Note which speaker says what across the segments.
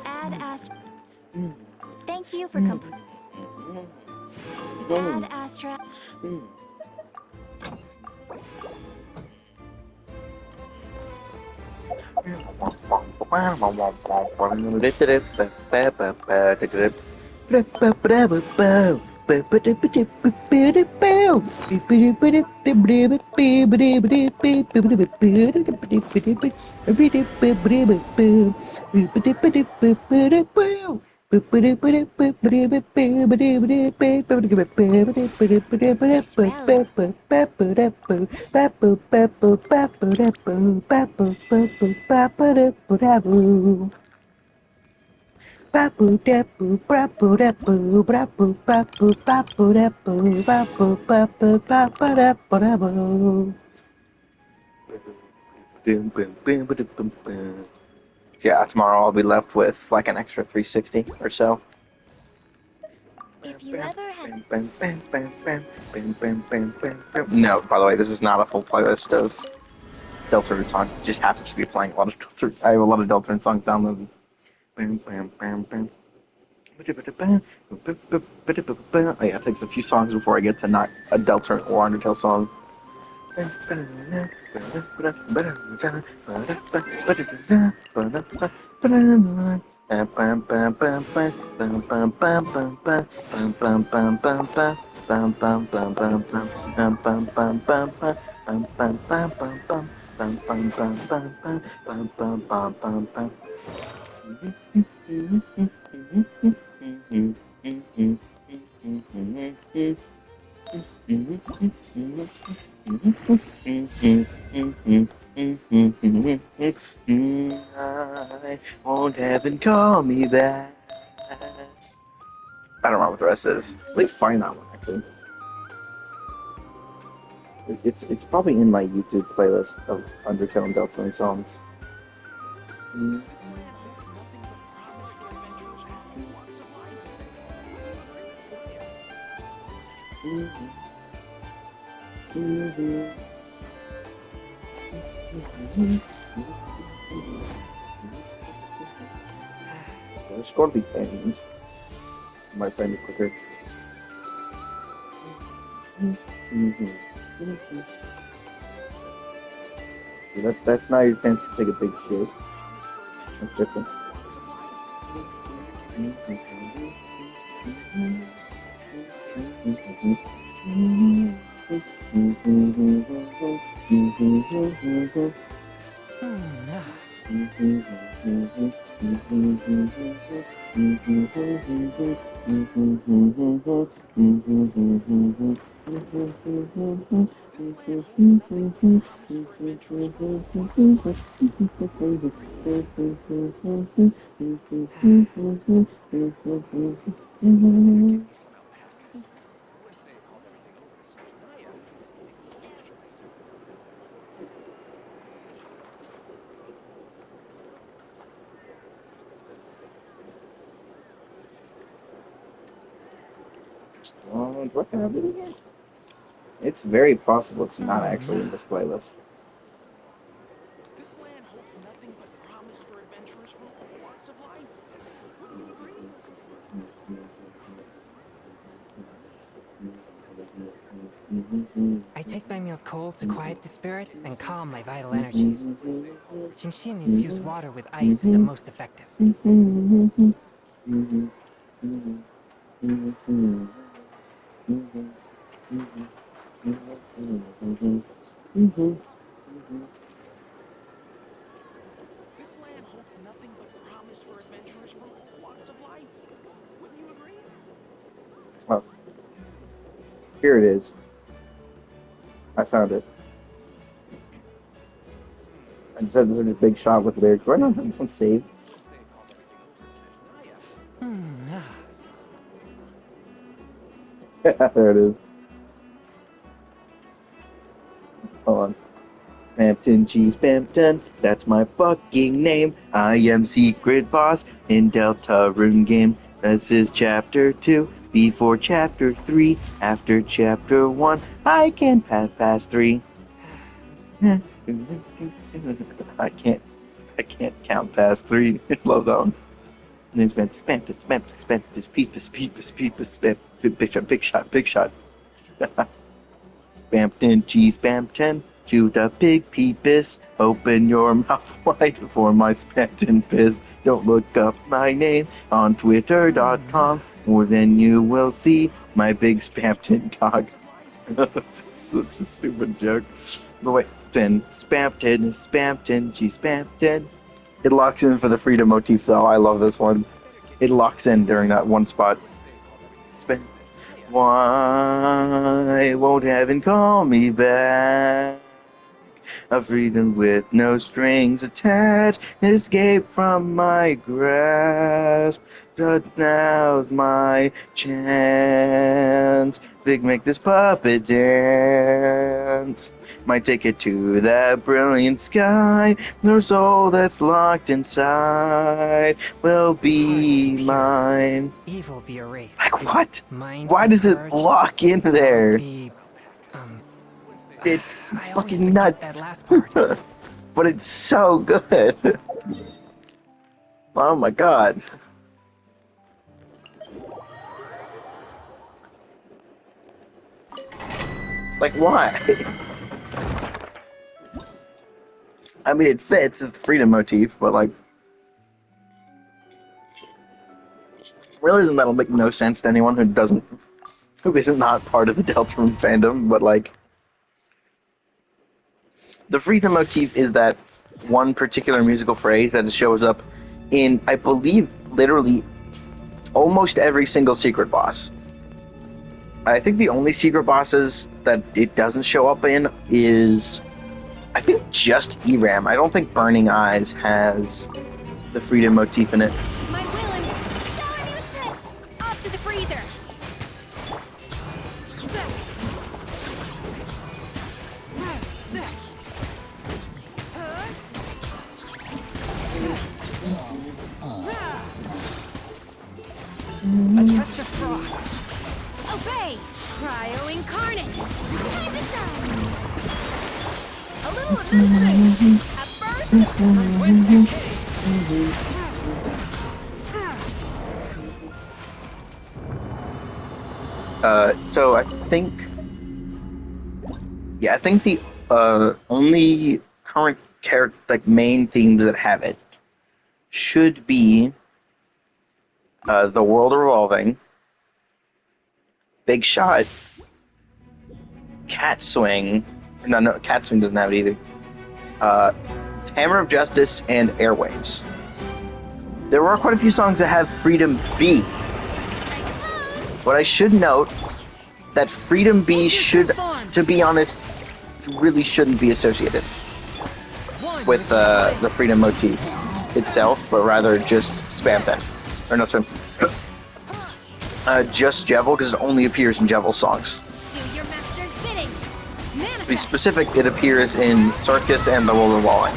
Speaker 1: Add Astra. Thank you for Add Astra.
Speaker 2: Bapu dapu brapu dapu brapu bapu bapu dapu bapu bapu bapu dapu dapu.
Speaker 3: Yeah, tomorrow I'll be left with like an extra 360 or so.
Speaker 1: If you ever had.
Speaker 3: No, by the way, this is not a full playlist of Deltarune songs. It just happens to be playing a lot of Deltarune. I have a lot of Deltarune songs downloaded. Oh yeah, it takes a few songs before I get to not a Deltarune or Undertale song. I won't heaven call me back. I don't remember what the rest is. Let me find that one actually. It's probably in my YouTube playlist of Undertale and Deltarune songs. Let's go to the end. Might find it quicker. That's not your chance to take a big shit. That's different. What can I do again? It's very possible it's not actually in this playlist.
Speaker 4: This land holds nothing but promise for adventurers from all walks of life. I take my meals cold to quiet the spirit and calm my vital energies. Infused water with ice is the most effective.
Speaker 5: This land holds nothing but promise for adventurers from all walks of life. Wouldn't you agree?
Speaker 3: Oh, here it is. I found it. I said there's a big shot with lyrics. Do I not have this one saved? Yeah, there it is. Hold on. Spamton Cheese Spamton, that's my fucking name. I am secret boss in Deltarune game. This is chapter 2, before chapter 3, after chapter 1, I can pass 3. I can't count past 3. Love that one. Name's Spamton, this peepus, spam, big shot. Spamton Cheese Spamton. To the big peepus, open your mouth wide for my Spamton piss. Don't look up my name on twitter.com, or then you will see my big Spamton cock. Such a stupid joke. But wait, then Spamton, Cheese Spamton. It locks in for the freedom motif though. I love this one. It locks in during that one spot. Why won't heaven call me back? A freedom with no strings attached, escape from my grasp. But now's my chance. Big, make this puppet dance. Might take it to that brilliant sky. No soul that's locked inside will be mine.
Speaker 4: Evil be erased.
Speaker 3: Like what?
Speaker 4: Mind
Speaker 3: Why
Speaker 4: be
Speaker 3: does it
Speaker 4: purged,
Speaker 3: lock in there?
Speaker 4: be,
Speaker 3: It's
Speaker 4: I always
Speaker 3: fucking
Speaker 4: forget
Speaker 3: nuts.
Speaker 4: that last part.
Speaker 3: But it's so good. Oh my god. Like, why? I mean, it fits as the freedom motif, but like, realism that'll make no sense to anyone who isn't not part of the Deltarune fandom, but like, the freedom motif is that one particular musical phrase that shows up in, I believe, literally almost every single secret boss. I think the only secret bosses that it doesn't show up in is, I think, just Eram. I don't think Burning Eyes has the freedom motif in it.
Speaker 1: My willing. Shower me with thread. Off to the freezer.
Speaker 4: A touch of frost.
Speaker 1: Obey. Cryo incarnate. Time to shine. A little illumination. A burst from whence it came.
Speaker 3: So I think, yeah, I think the only current character, like main themes that have it, should be the world revolving, Big Shot, Cat Swing. No, Cat Swing doesn't have it either. Hammer of Justice and Airwaves. There are quite a few songs that have Freedom B. But I should note that Freedom B should, to be honest, really shouldn't be associated with the Freedom motif itself, but rather just Spamton. Or no, Spam. Just Jevil, because it only appears in Jevil songs.
Speaker 1: Do your master's bidding.
Speaker 3: To be specific, it appears in Circus and The World Revolving.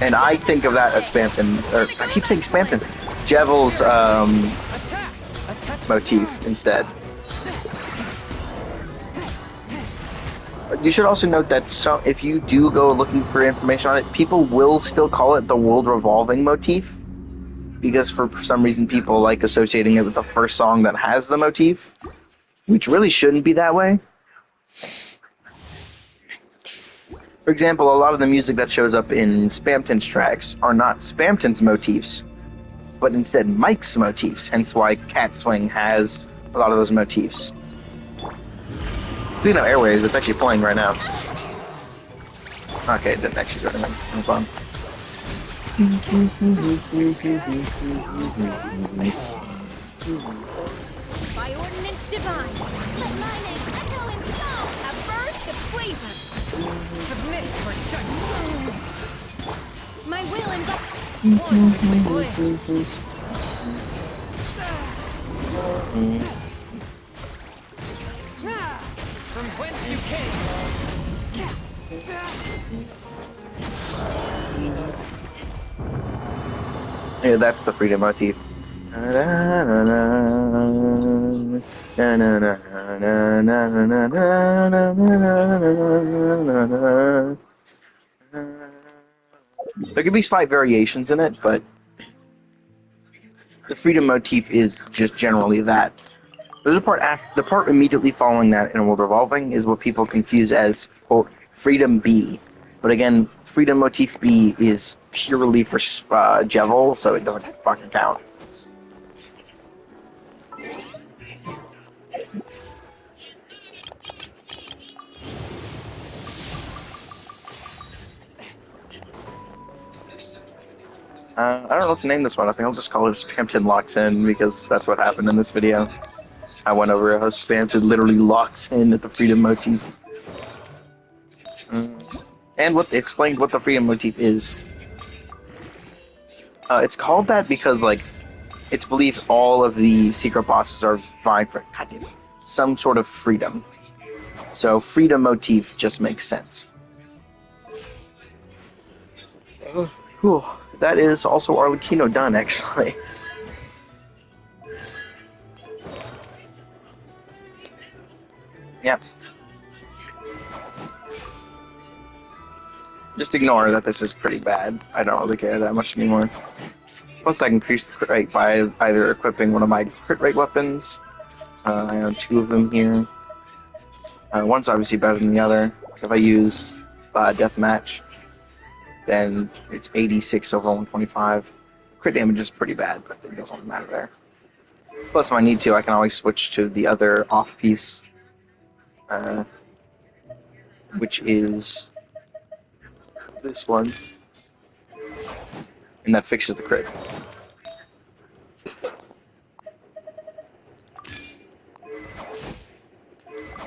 Speaker 3: And I think of that as Spamton's, or I keep saying Spamton, Jevil's motif instead. You should also note that if you do go looking for information on it, people will still call it the world revolving motif, because for some reason people like associating it with the first song that has the motif, which really shouldn't be that way. For example, a lot of the music that shows up in Spamton's tracks are not Spamton's motifs, but instead Mike's motifs, hence why Cat Swing has a lot of those motifs. Speaking of airwaves, it's actually playing right now. Okay, it didn't actually go to me. Move on.
Speaker 1: By ordinance divine, let my name echo in song, a burst of flavor.
Speaker 4: Submit for judgment.
Speaker 1: My will and
Speaker 4: One with my blade. From whence you
Speaker 3: Yeah, that's the freedom motif. There could be slight variations in it, but the freedom motif is just generally that. There's a part after the part immediately following that in World Revolving is what people confuse as quote freedom B, but again, freedom motif B is purely for Jevil, so it doesn't fucking count. I don't know what to name this one. I think I'll just call it Spamton Locks In because that's what happened in this video. I went over how Spamton literally locks in at the freedom motif. And what explained what the freedom motif is. It's called that because, like, it's believed all of the secret bosses are vying for some sort of freedom. So freedom motif just makes sense. Cool. That is also Arlechinno done, actually. Yep. Just ignore that this is pretty bad. I don't really care that much anymore. Plus, I can increase the crit rate by either equipping one of my crit rate weapons. I have two of them here. One's obviously better than the other. If I use Deathmatch, then it's 86 over 125. Crit damage is pretty bad, but it doesn't matter there. Plus, if I need to, I can always switch to the other off-piece, which is this one. And that fixes the crit.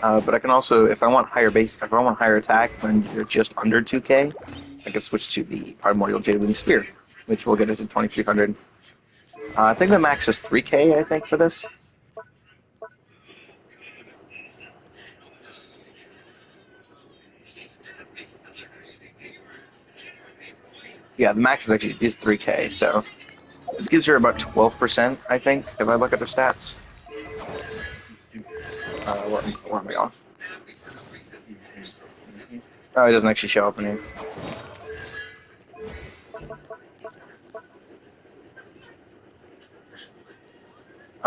Speaker 3: But I can also, if I want higher attack when you're just under 2k, I can switch to the Primordial Jadewing Spear, which will get it to 2300. I think the max is 3k, I think, for this. Yeah, the max is 3k, so this gives her about 12%, I think, if I look at the stats. Where am I going? Oh, it doesn't actually show up in here.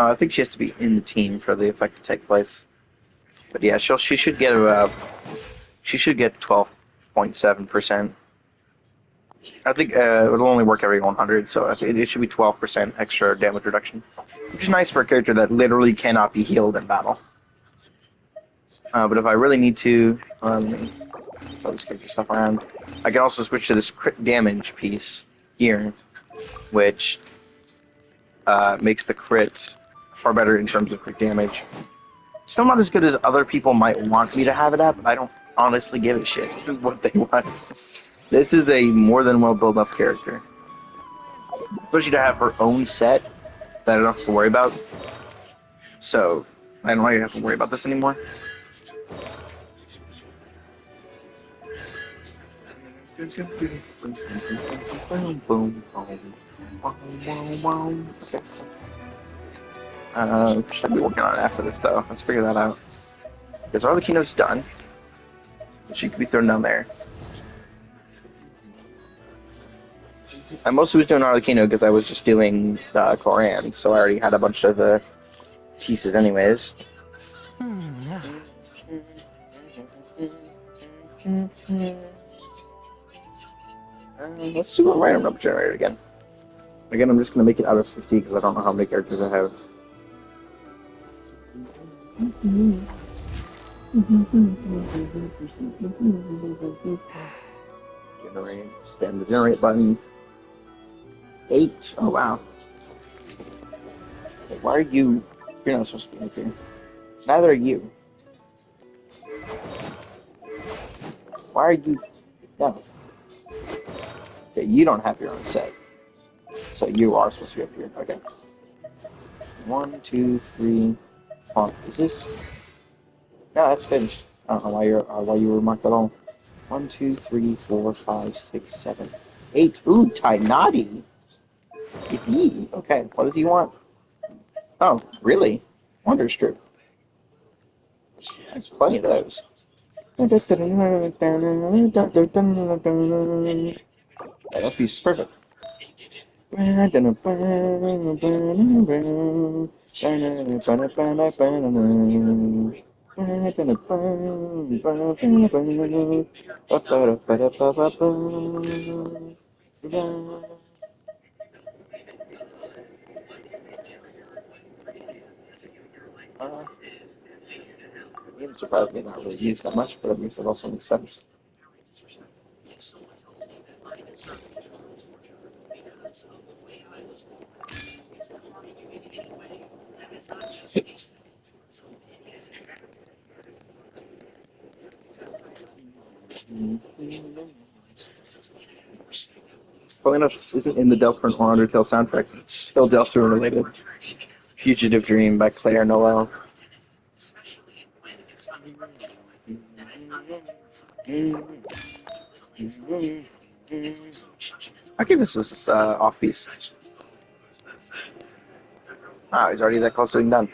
Speaker 3: I think she has to be in the team for the effect to take place. But yeah, she should get 12.7%. I think it'll only work every 100, so it should be 12% extra damage reduction, which is nice for a character that literally cannot be healed in battle. But if I really need to, let me throw this character stuff around. I can also switch to this crit damage piece here, which makes the crit far better in terms of crit damage. Still not as good as other people might want me to have it at, but I don't honestly give a shit what they want. This is a more than well built up character. Especially to have her own set that I don't have to worry about. So, I don't really have to worry about this anymore. Okay. What should I be working on after this, though? Let's figure that out. Because Arlechinno's done. She could be thrown down there. I mostly was doing Arlechinno because I was just doing Cloran, so I already had a bunch of the pieces anyways. Let's do a random number generator again. Again, I'm just going to make it out of 50 because I don't know how many characters I have. Generate. Spam the generate button. 8. Oh, wow. Wait, why are you... You're not supposed to be in here. Neither are you. Why are you... No. Okay, you don't have your own set. So you are supposed to be up here. Okay. 1, 2, 3... Oh, is this... No, that's finished. I don't know why you were marked at all. 1, 2, 3, 4, 5, 6, 7, 8. Ooh, Tainati. Yippee. Okay, what does he want? Oh, really? Wonder Strip. There's plenty of those. Yeah, that piece is perfect. Even surprisingly not really used that much, but it makes it also make sense. Funny enough, this isn't in the Delphin or Undertale soundtrack. It's still Delphin related. Fugitive Dream by Claire Noel. I'll give this off piece. Ah, he's already that close to being done.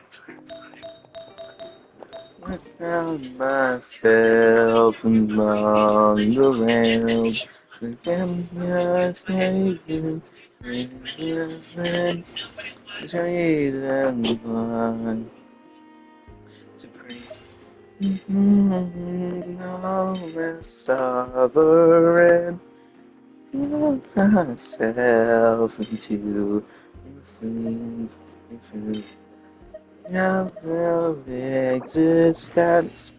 Speaker 3: I found myself among the realms. Sovereign, myself into things of existence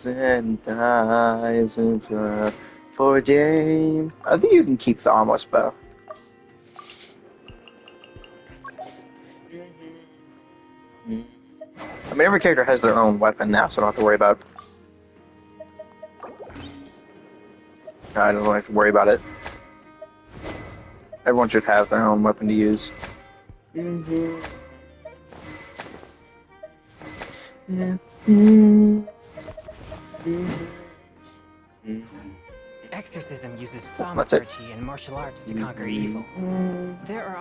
Speaker 3: and dies for a game. I think you can keep the armless bow. I mean, every character has their own weapon now, so I don't have to worry about. I don't have to worry about it. Everyone should have their own weapon to use.
Speaker 4: Exorcism uses
Speaker 3: That's it.
Speaker 4: thaumaturgy and martial arts to conquer evil. There are